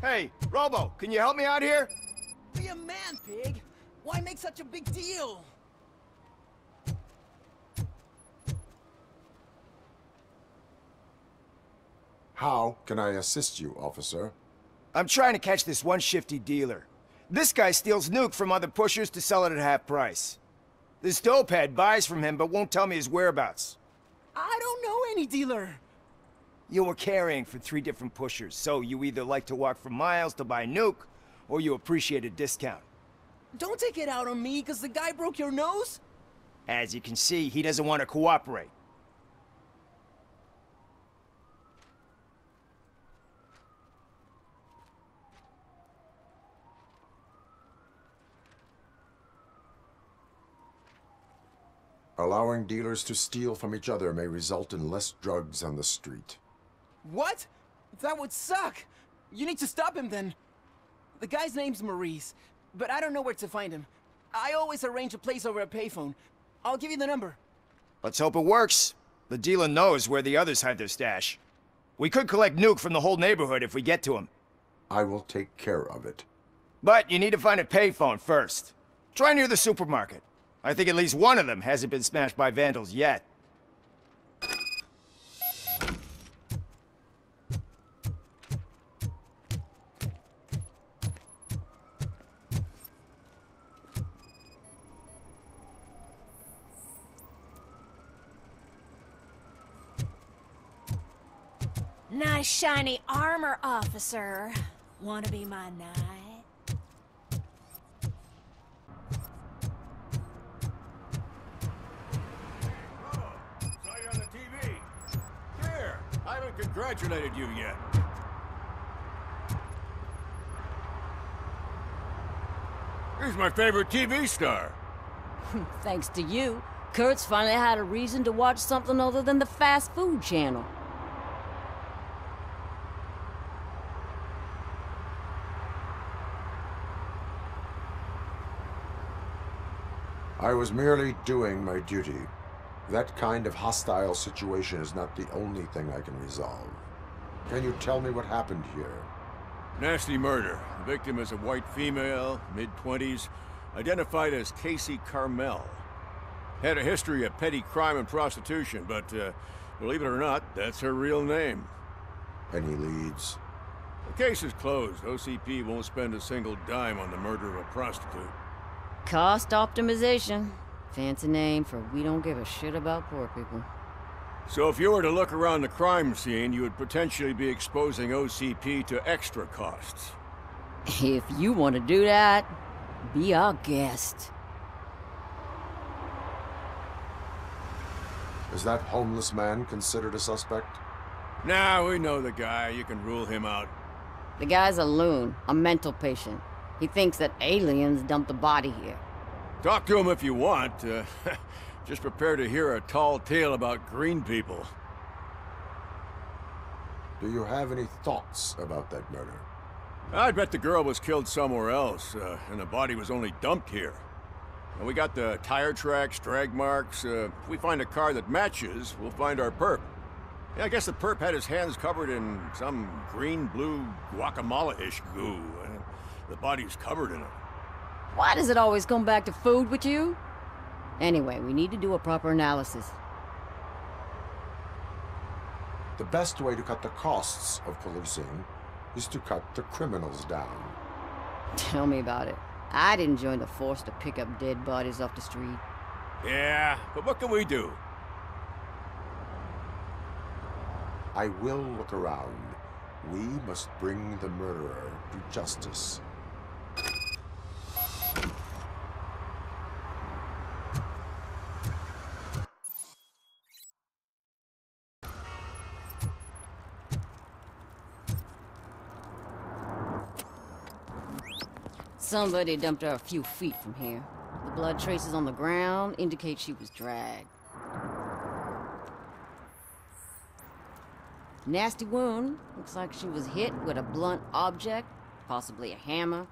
Hey, Robo, can you help me out here? Be a man, pig! Why make such a big deal? How can I assist you, officer? I'm trying to catch this one shifty dealer. This guy steals nuke from other pushers to sell it at half price. This dopehead buys from him but won't tell me his whereabouts. I don't know any dealer. You were carrying for 3 different pushers, so you either like to walk for miles to buy nuke, or you appreciate a discount. Don't take it out on me, because the guy broke your nose? As you can see, he doesn't want to cooperate. Allowing dealers to steal from each other may result in less drugs on the street. What? That would suck. You need to stop him then. The guy's name's Maurice, but I don't know where to find him. I always arrange a place over a payphone. I'll give you the number. Let's hope it works. The dealer knows where the others hide their stash. We could collect nuke from the whole neighborhood if we get to him. I will take care of it. But you need to find a payphone first. Try near the supermarket. I think at least one of them hasn't been smashed by vandals yet. Nice shiny armor, officer. Wanna be my knight? I haven't congratulated you yet. He's my favorite TV star. Thanks to you, Kurt's finally had a reason to watch something other than the fast food channel. I was merely doing my duty. That kind of hostile situation is not the only thing I can resolve. Can you tell me what happened here? Nasty murder. The victim is a white female, mid-20s, identified as Cassy Carmel. Had a history of petty crime and prostitution, but believe it or not, that's her real name. Any leads? The case is closed. OCP won't spend a single dime on the murder of a prostitute. Cost optimization. Fancy name for we don't give a shit about poor people. So if you were to look around the crime scene, you would potentially be exposing OCP to extra costs. If you want to do that, be our guest. Is that homeless man considered a suspect? Nah, we know the guy. You can rule him out. The guy's a loon, a mental patient. He thinks that aliens dumped the body here. Talk to him if you want. Just prepare to hear a tall tale about green people. Do you have any thoughts about that murder? I bet the girl was killed somewhere else, and the body was only dumped here. And we got the tire tracks, drag marks. If we find a car that matches, we'll find our perp. Yeah, I guess the perp had his hands covered in some green-blue guacamole-ish goo. The body's covered in it. Why does it always come back to food with you? Anyway, we need to do a proper analysis. The best way to cut the costs of policing is to cut the criminals down. Tell me about it. I'd enjoy the force to pick up dead bodies off the street. Yeah, but what can we do? I will look around. We must bring the murderer to justice. Somebody dumped her a few feet from here. The blood traces on the ground indicate she was dragged. Nasty wound. Looks like she was hit with a blunt object, possibly a hammer.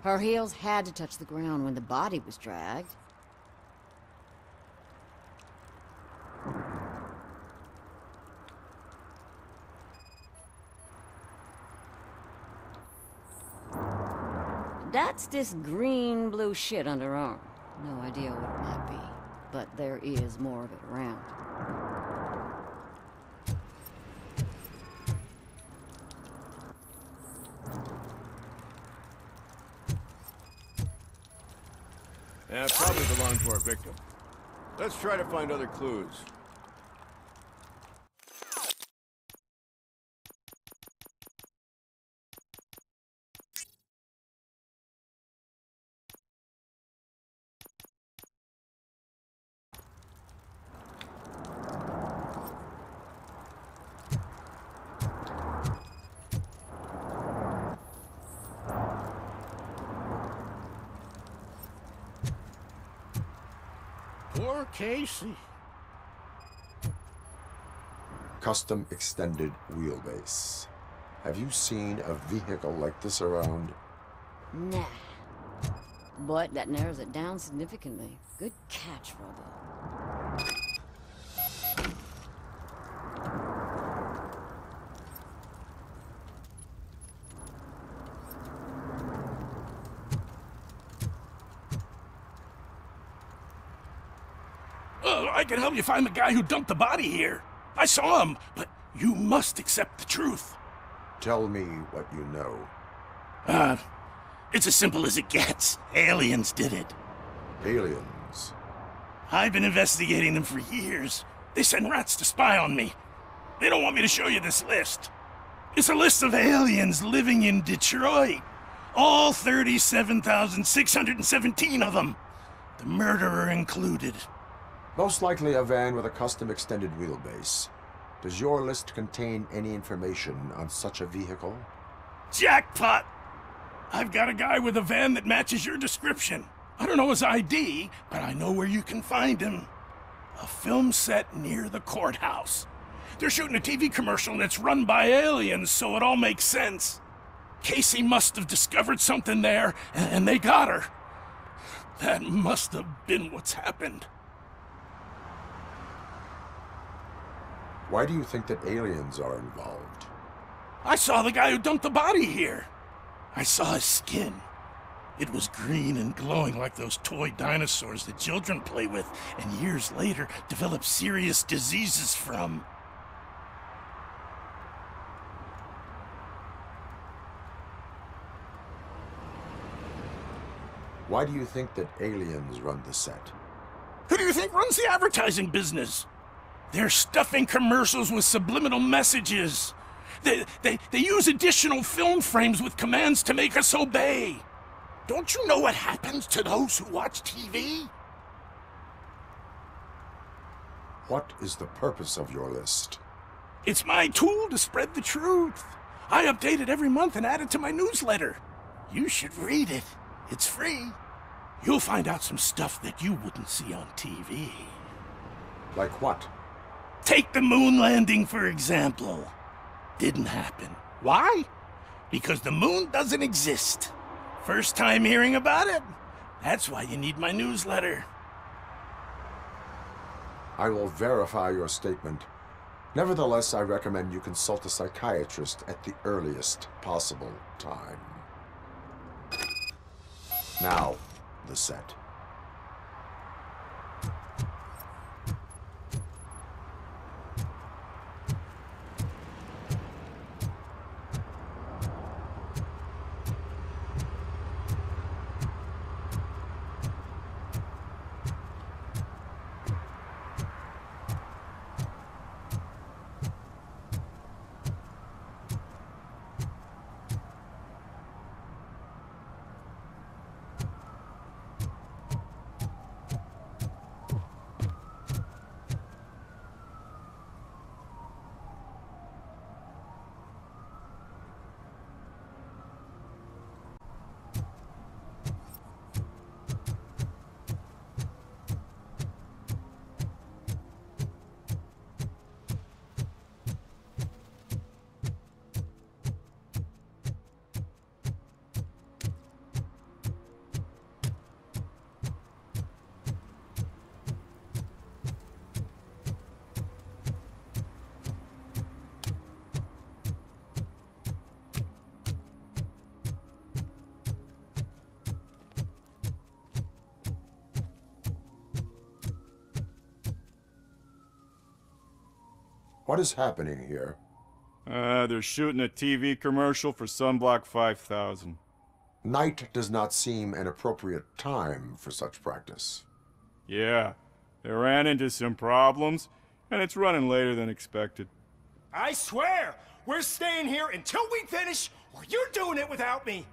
Her heels had to touch the ground when the body was dragged. That's this green-blue shit under her arm. No idea what it might be, but there is more of it around. Yeah, probably belonged to our victim. Let's try to find other clues. Poor Cassy. Custom extended wheelbase. Have you seen a vehicle like this around? Nah. But that narrows it down significantly. Good catch, Robo. I can help you find the guy who dumped the body here. I saw him, but you must accept the truth. Tell me what you know. It's as simple as it gets. Aliens did it. Aliens. I've been investigating them for years. They send rats to spy on me. They don't want me to show you this list. It's a list of aliens living in Detroit. All 37,617 of them. The murderer included. Most likely a van with a custom extended wheelbase. Does your list contain any information on such a vehicle? Jackpot! I've got a guy with a van that matches your description. I don't know his ID, but I know where you can find him. A film set near the courthouse. They're shooting a TV commercial and it's run by aliens, so it all makes sense. Cassy must have discovered something there, and they got her. That must have been what's happened. Why do you think that aliens are involved? I saw the guy who dumped the body here. I saw his skin. It was green and glowing like those toy dinosaurs that children play with and years later develop serious diseases from. Why do you think that aliens run the set? Who do you think runs the advertising business? They're stuffing commercials with subliminal messages. They use additional film frames with commands to make us obey. Don't you know what happens to those who watch TV? What is the purpose of your list? It's my tool to spread the truth. I update it every month and add it to my newsletter. You should read it. It's free. You'll find out some stuff that you wouldn't see on TV. Like what? Take the moon landing, for example. Didn't happen. Why? Because the moon doesn't exist. First time hearing about it? That's why you need my newsletter. I will verify your statement. Nevertheless, I recommend you consult a psychiatrist at the earliest possible time. Now, the set. What is happening here? They're shooting a TV commercial for Sunblock 5000. Night does not seem an appropriate time for such practice. Yeah, they ran into some problems, and it's running later than expected. I swear, we're staying here until we finish, or you're doing it without me.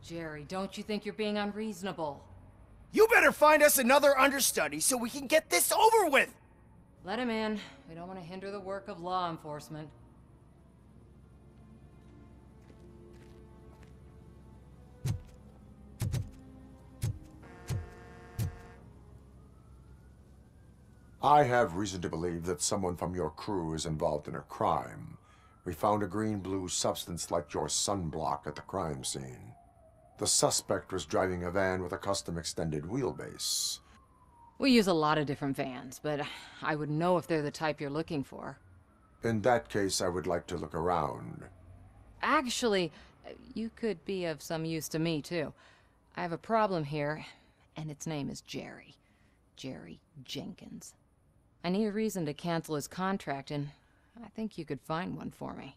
Jerry, don't you think you're being unreasonable? You better find us another understudy so we can get this over with. Let him in. We don't want to hinder the work of law enforcement. I have reason to believe that someone from your crew is involved in a crime. We found a green-blue substance like your sunblock at the crime scene. The suspect was driving a van with a custom extended wheelbase. We use a lot of different vans, but I wouldn't know if they're the type you're looking for. In that case, I would like to look around. Actually, you could be of some use to me, too. I have a problem here, and its name is Jerry. Jerry Jenkins. I need a reason to cancel his contract, and I think you could find one for me.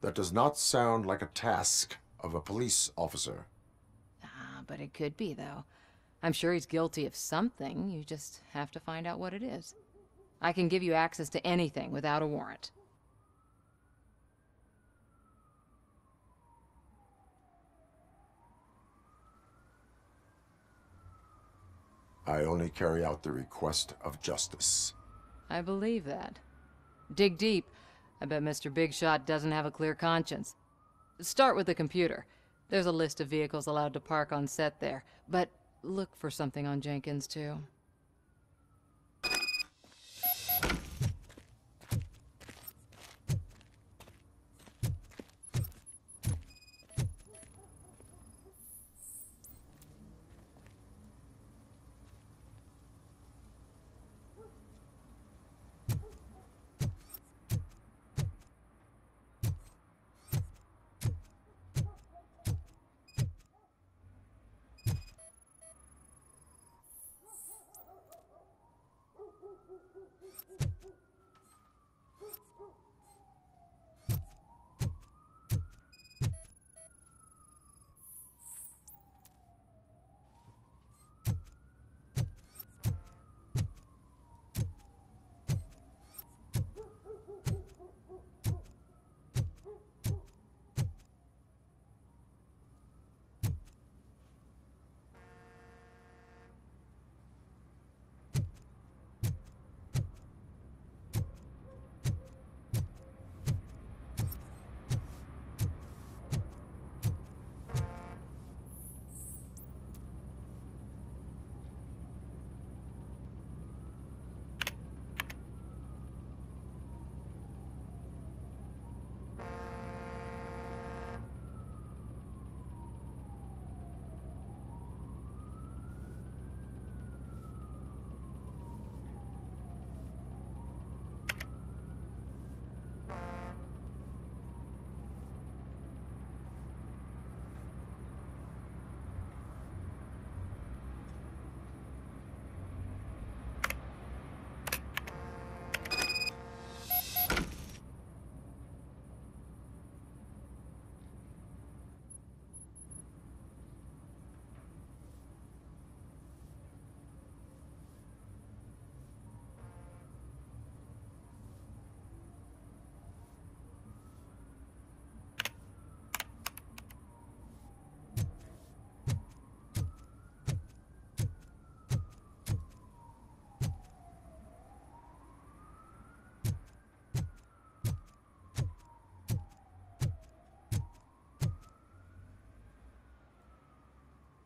That does not sound like a task of a police officer. But it could be, though. I'm sure he's guilty of something. You just have to find out what it is. I can give you access to anything without a warrant. I only carry out the request of justice. I believe that. Dig deep. I bet Mr. Big Shot doesn't have a clear conscience. Start with the computer. There's a list of vehicles allowed to park on set there, but look for something on Jenkins, too.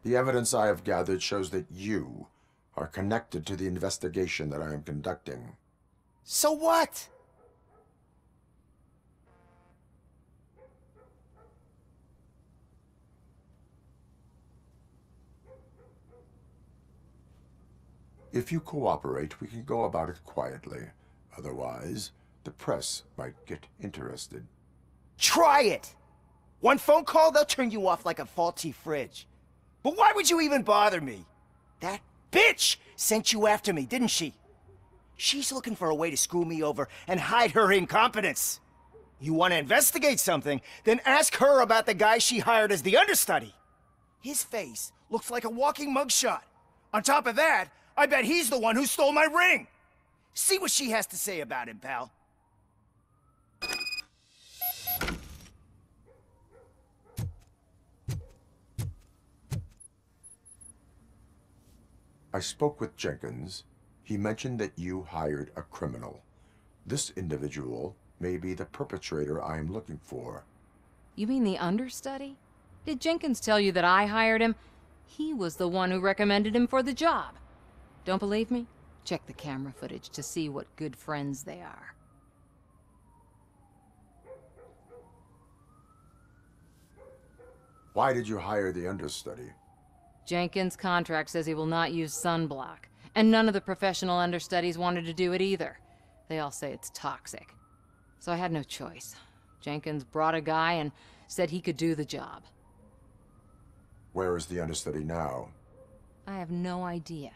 The evidence I have gathered shows that you are connected to the investigation that I am conducting. So what? If you cooperate, we can go about it quietly. Otherwise, the press might get interested. Try it! One phone call, they'll turn you off like a faulty fridge. But why would you even bother me? That bitch sent you after me, didn't she? She's looking for a way to screw me over and hide her incompetence. You want to investigate something, then ask her about the guy she hired as the understudy. His face looks like a walking mugshot. On top of that, I bet he's the one who stole my ring. See what she has to say about him, pal. I spoke with Jenkins. He mentioned that you hired a criminal. This individual may be the perpetrator I am looking for. You mean the understudy? Did Jenkins tell you that I hired him? He was the one who recommended him for the job. Don't believe me? Check the camera footage to see what good friends they are. Why did you hire the understudy? Jenkins' contract says he will not use sunblock, and none of the professional understudies wanted to do it either. They all say it's toxic. So I had no choice. Jenkins brought a guy and said he could do the job. Where is the understudy now? I have no idea.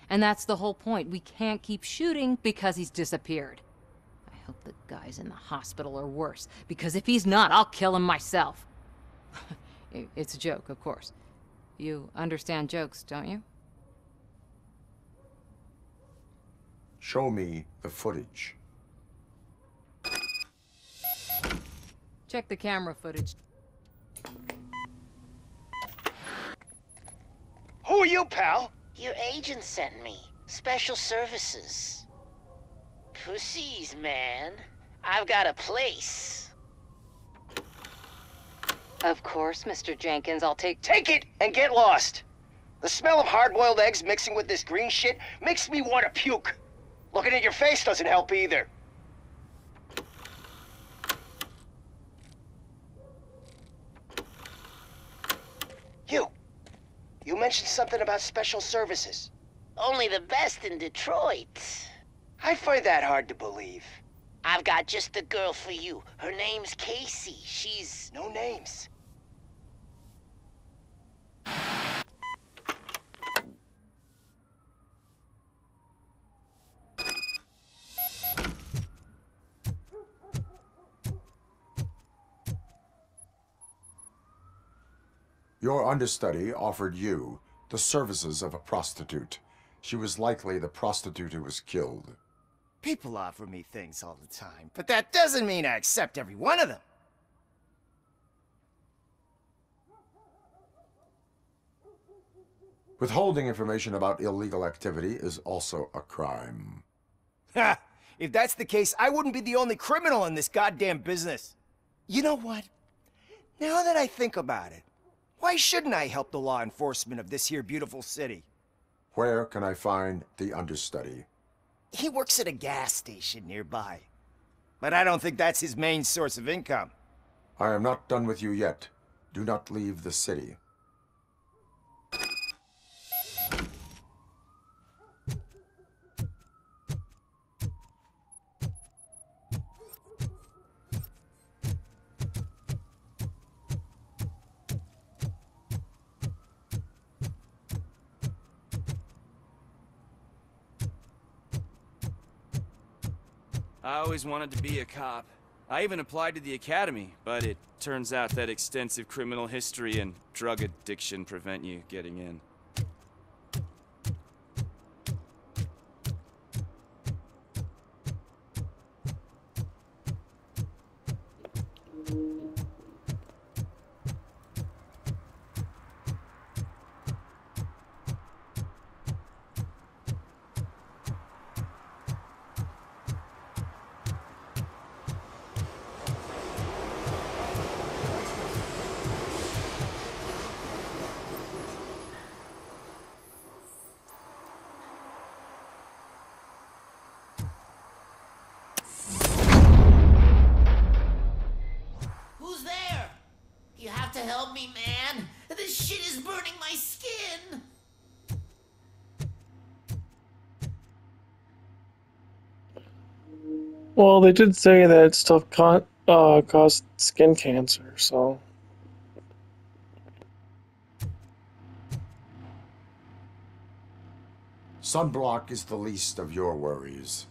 And that's the whole point. We can't keep shooting because he's disappeared. I hope the guy's in the hospital or worse, because if he's not, I'll kill him myself. It's a joke, of course. You understand jokes, don't you? Show me the footage. Check the camera footage. Who are you, pal? Your agent sent me. Special services. Pussies, man. I've got a place. Of course, Mr. Jenkins, I'll take... Take it and get lost. The smell of hard-boiled eggs mixing with this green shit makes me want to puke. Looking at your face doesn't help either. You mentioned something about special services. Only the best in Detroit. I find that hard to believe. I've got just the girl for you. Her name's Cassy. She's... No names. Your understudy offered you the services of a prostitute. She was likely the prostitute who was killed. People offer me things all the time, but that doesn't mean I accept every one of them. Withholding information about illegal activity is also a crime. Ha! If that's the case, I wouldn't be the only criminal in this goddamn business. You know what? Now that I think about it, why shouldn't I help the law enforcement of this here beautiful city? Where can I find the understudy? He works at a gas station nearby. But I don't think that's his main source of income. I am not done with you yet. Do not leave the city. I always wanted to be a cop. I even applied to the academy, but it turns out that extensive criminal history and drug addiction prevent you getting in. Help me, man! This shit is burning my skin! Well, they did say that stuff caused skin cancer, so... Sunblock is the least of your worries.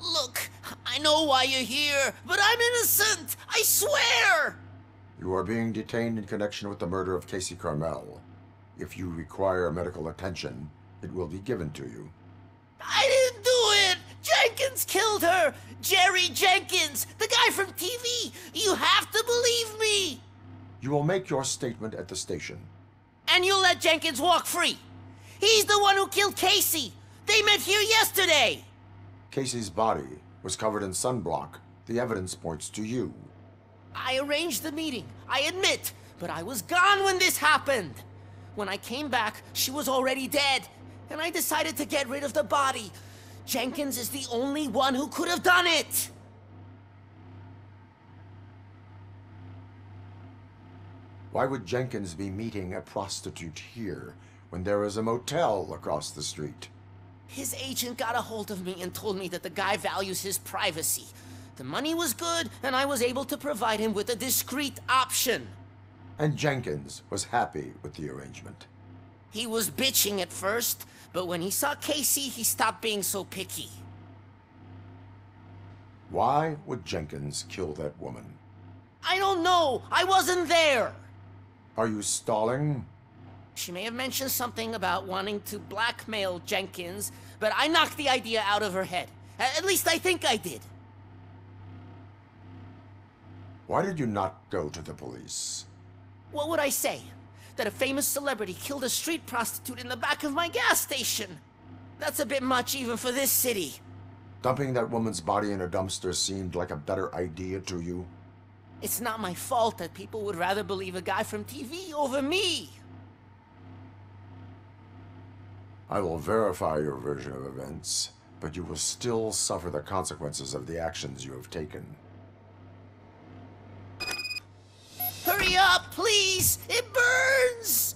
Look, I know why you're here, but I'm innocent! I swear! You are being detained in connection with the murder of Casey Carmel. If you require medical attention, it will be given to you. I didn't do it! Jenkins killed her! Jerry Jenkins, the guy from TV! You have to believe me! You will make your statement at the station. And you'll let Jenkins walk free! He's the one who killed Casey! They met here yesterday! Casey's body was covered in sunblock. The evidence points to you. I arranged the meeting, I admit, but I was gone when this happened. When I came back, she was already dead, and I decided to get rid of the body. Jenkins is the only one who could have done it! Why would Jenkins be meeting a prostitute here when there is a motel across the street? His agent got a hold of me and told me that the guy values his privacy. The money was good, and I was able to provide him with a discreet option. And Jenkins was happy with the arrangement. He was bitching at first, but when he saw Casey, he stopped being so picky. Why would Jenkins kill that woman? I don't know! I wasn't there! Are you stalling? She may have mentioned something about wanting to blackmail Jenkins, but I knocked the idea out of her head. At least I think I did. Why did you not go to the police? What would I say? That a famous celebrity killed a street prostitute in the back of my gas station? That's a bit much even for this city. Dumping that woman's body in a dumpster seemed like a better idea to you? It's not my fault that people would rather believe a guy from TV over me. I will verify your version of events, but you will still suffer the consequences of the actions you have taken. Hurry up, please! It burns!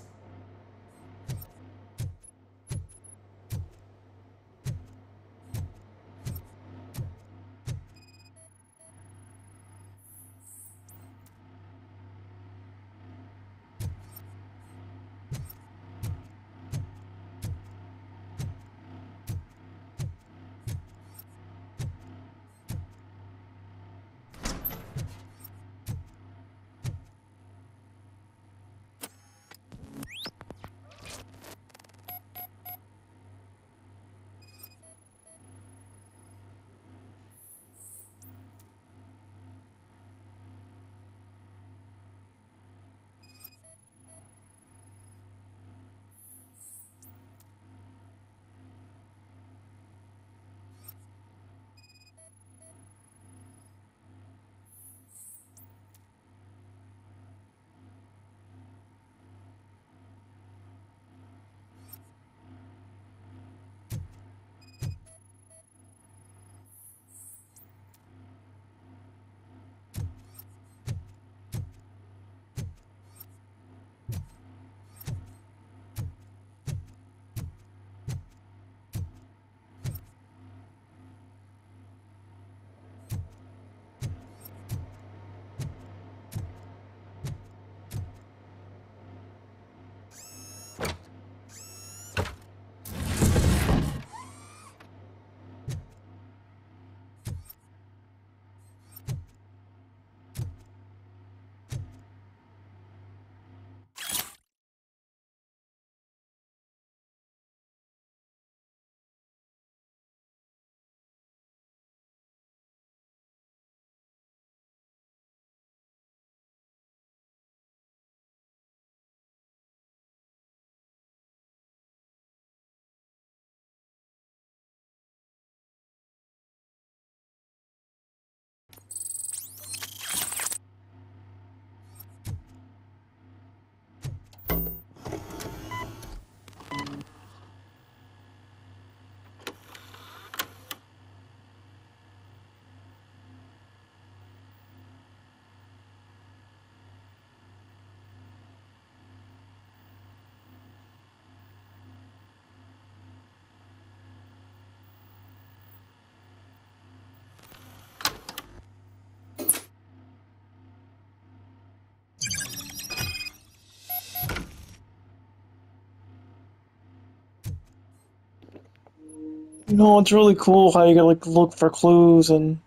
know, it's really cool how you can like look for clues and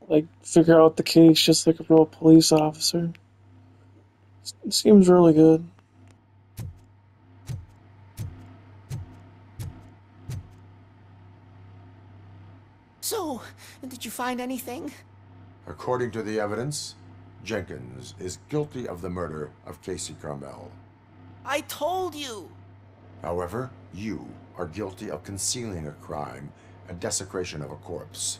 like figure out the case just like a real police officer. It seems really good. So, did you find anything? According to the evidence, Jenkins is guilty of the murder of Cassy Carmel. I told you! However, you are guilty of concealing a crime and desecration of a corpse.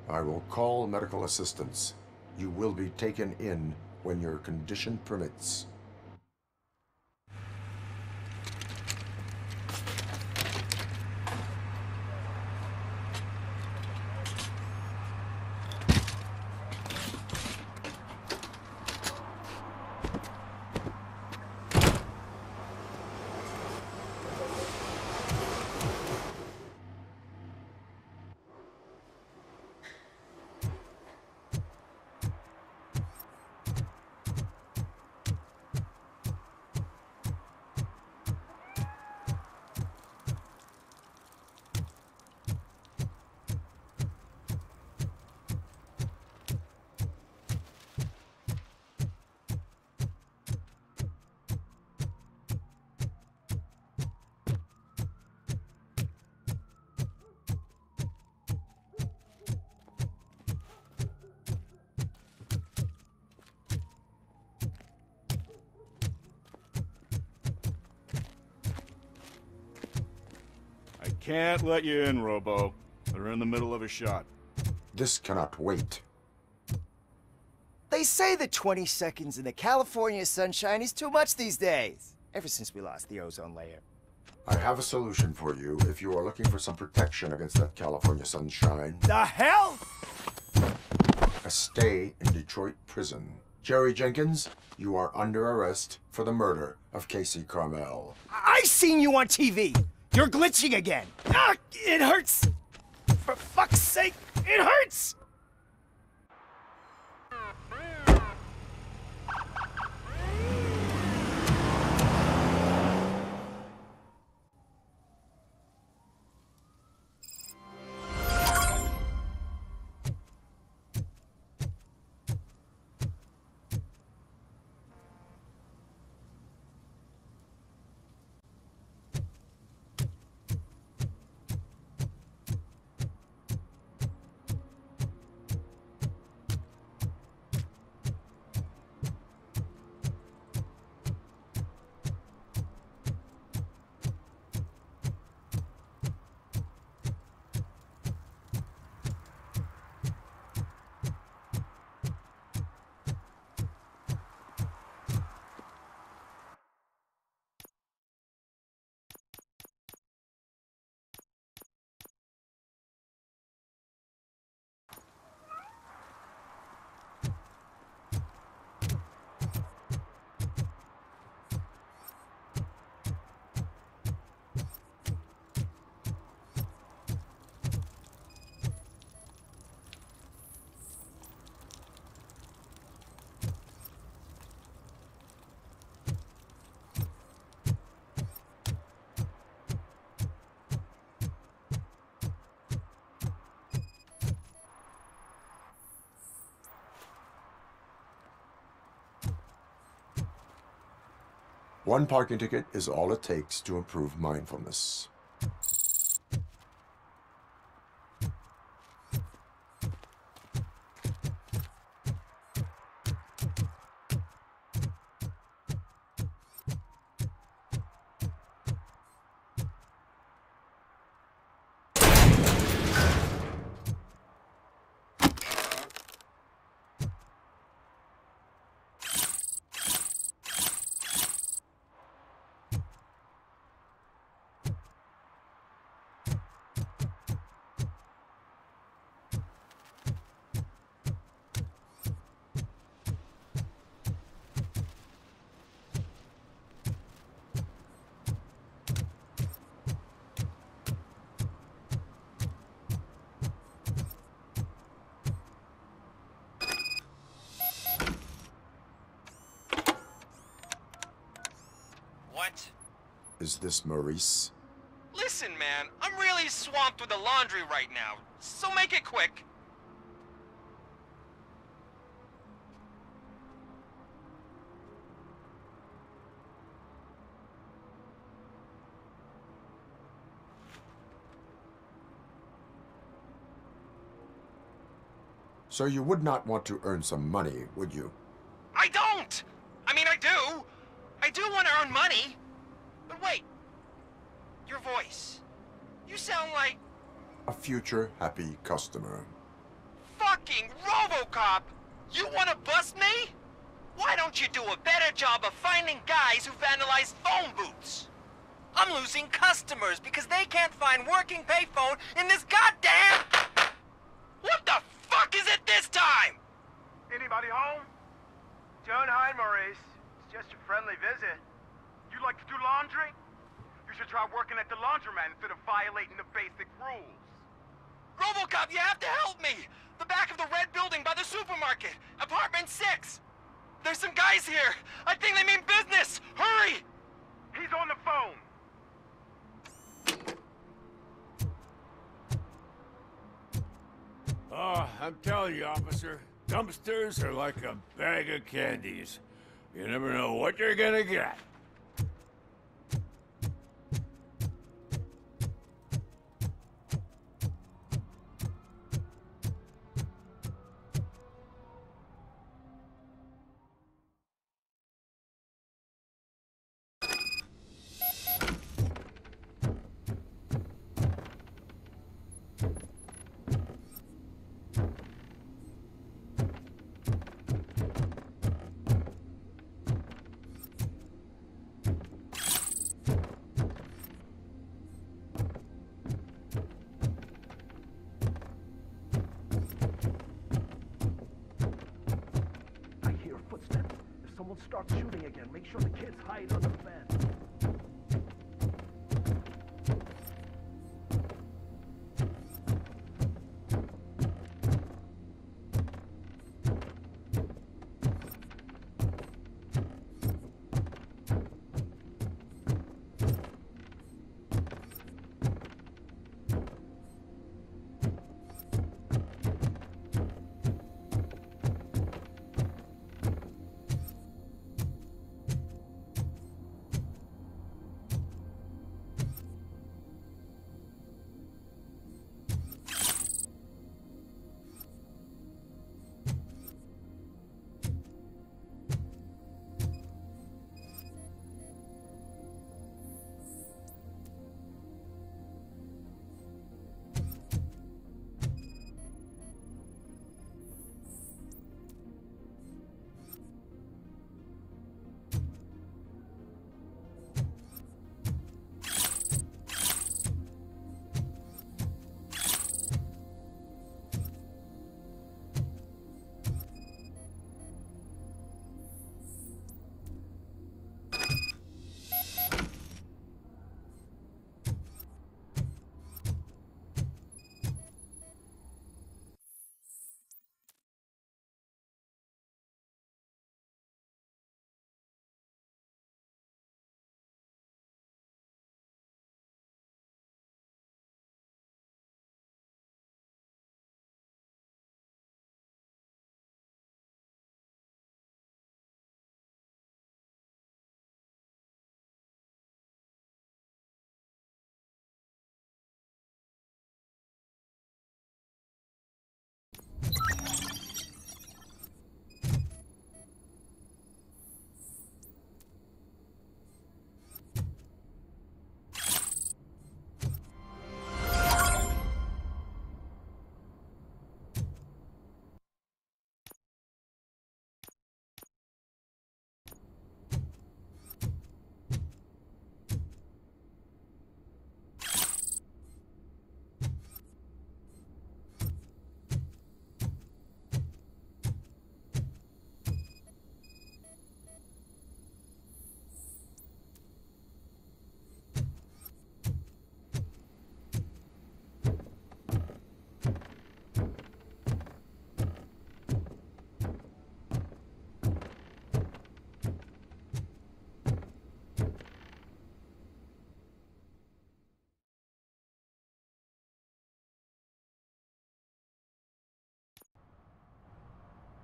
I will call medical assistance. You will be taken in when your condition permits. I can't let you in, Robo. They're in the middle of a shot. This cannot wait. They say that 20 seconds in the California sunshine is too much these days. Ever since we lost the ozone layer. I have a solution for you if you are looking for some protection against that California sunshine. The hell? A stay in Detroit prison. Jerry Jenkins, you are under arrest for the murder of Cassy Carmel. I seen you on TV. You're glitching again. Ah, it hurts. For fuck's sake, it hurts. One parking ticket is all it takes to improve mindfulness. What? Is this Maurice? Listen, man, I'm really He's swamped with the laundry right now, so make it quick. So you would not want to earn some money, would you? I don't! I mean, I do! I do want to earn money! But wait, your voice. You sound like... A future happy customer. Fucking RoboCop! You want to bust me? Why don't you do a better job of finding guys who vandalize phone booths? I'm losing customers because they can't find working payphone in this goddamn... What the fuck is it this time? Anybody home? Don't hide, Maurice. It's just a friendly visit. You like to do laundry? You should try working at the laundromat instead of violating the basic rules. RoboCop, you have to help me! The back of the red building by the supermarket, apartment 6. There's some guys here. I think they mean business. Hurry! He's on the phone. Oh, I'm telling you, officer, dumpsters are like a bag of candies. You never know what you're gonna get. Start shooting again. Make sure the kids hide on the fence.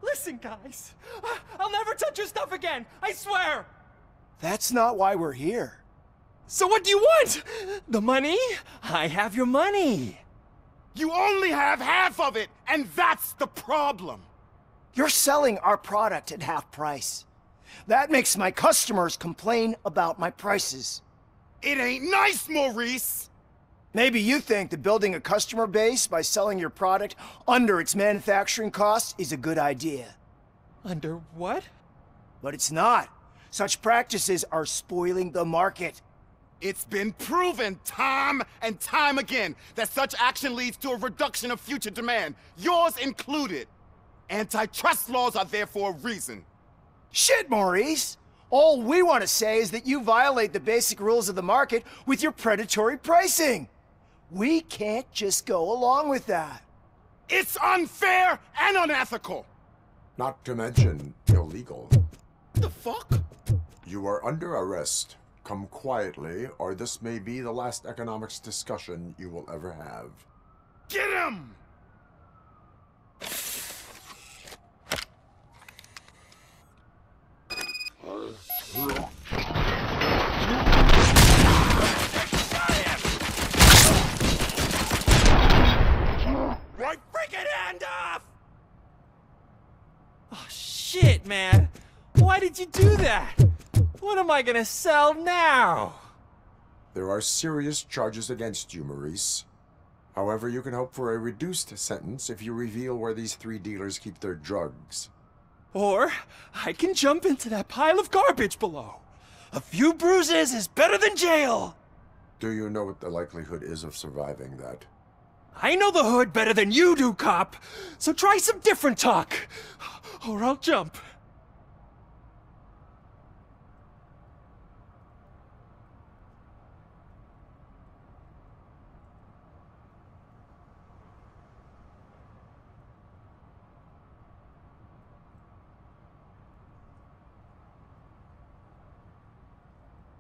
Listen, guys. I'll never touch your stuff again. I swear. That's not why we're here. So what do you want? The money? I have your money. You only have half of it, and that's the problem. You're selling our product at half price. That makes my customers complain about my prices. It ain't nice, Maurice! Maybe you think that building a customer base by selling your product under its manufacturing costs is a good idea. Under what? But it's not. Such practices are spoiling the market. It's been proven time and time again that such action leads to a reduction of future demand, yours included. Antitrust laws are there for a reason. Shit, Maurice! All we want to say is that you violate the basic rules of the market with your predatory pricing. We can't just go along with that. It's unfair and unethical! Not to mention illegal. The fuck? You are under arrest. Come quietly, or this may be the last economics discussion you will ever have. Get him! Right freaking hand off! Oh shit, man. Why did you do that? What am I gonna sell now? There are serious charges against you, Maurice. However, you can hope for a reduced sentence if you reveal where these 3 dealers keep their drugs. Or I can jump into that pile of garbage below. A few bruises is better than jail. Do you know what the likelihood is of surviving that? I know the hood better than you do, cop. So try some different talk, or I'll jump.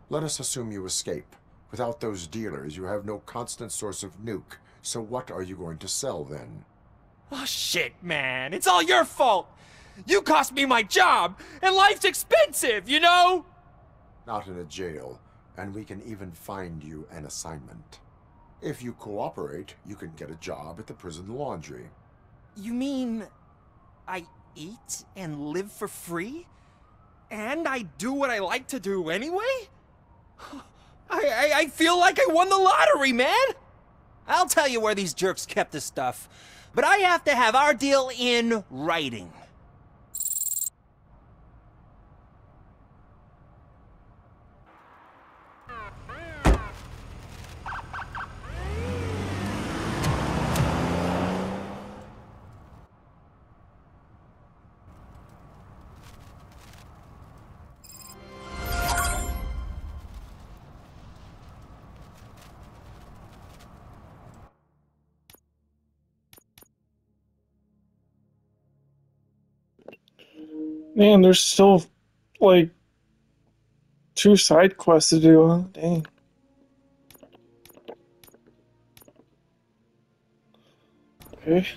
Let us assume you escape. Without those dealers, you have no constant source of nuke. So what are you going to sell then? Oh shit, man. It's all your fault. You cost me my job, and life's expensive, you know? Not in a jail, and we can even find you an assignment. If you cooperate, you can get a job at the prison laundry. You mean I eat and live for free? And I do what I like to do anyway? I feel like I won the lottery, man! I'll tell you where these jerks kept the stuff, but I have to have our deal in writing. Man, there's still, like, 2 side quests to do, huh? Dang. Okay.